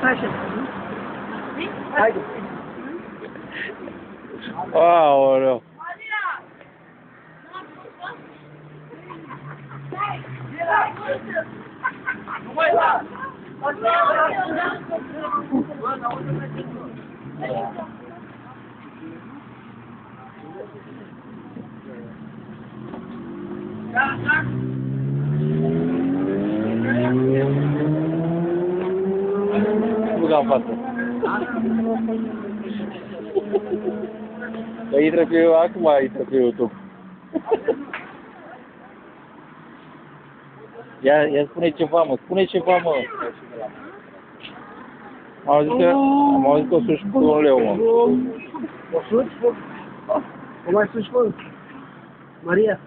Sasha. Haide. Aoleu. Băga în față. Că intră pe acum intră pe YouTube. Ia spune ceva, mă. Spune ceva, mă. Am auzit că o suși cu un leu, mă. O suci? O mai suci, mă? Maria?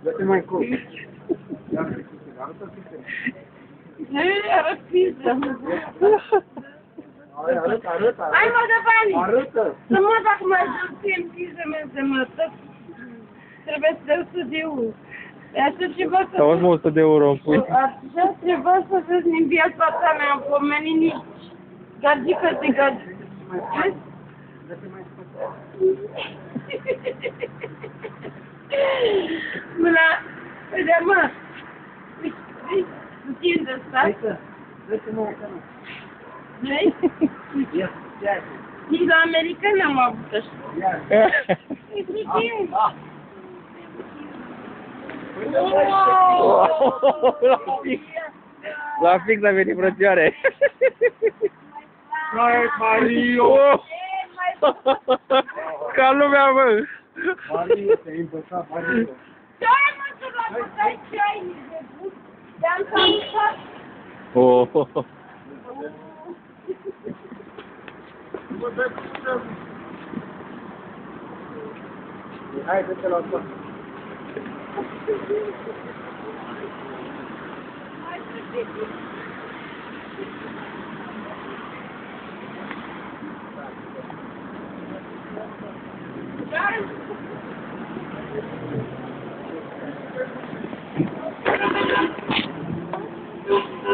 Dă-te mai încolo. Arătă. Hai mă, dă banii! Arătă. Să mă, dacă mă ajut în piză mea să mă tot, trebuie să dau 100 de euro. Așa ceva să... Auzi, mă, 100 de euro îmi pui. Așa ceva să vezi din viața ta, mi-am pomenit nici gagică de gagică. Dă-te mai spate. Mâna, uite mă, puțin de stat. Dă-te mai acolo. Vrei? Ia, ia. Nici la american n-am avut așa. Ia. E puțin. La fix a venit frățioare. Hai, Mario! Ca lumea, mă! Mario, te-ai împăsat, Mario. Ce-ai mă, să la puteai ce-ai nebun? Te-am salutat. Oh. Hai, dă-te la tot.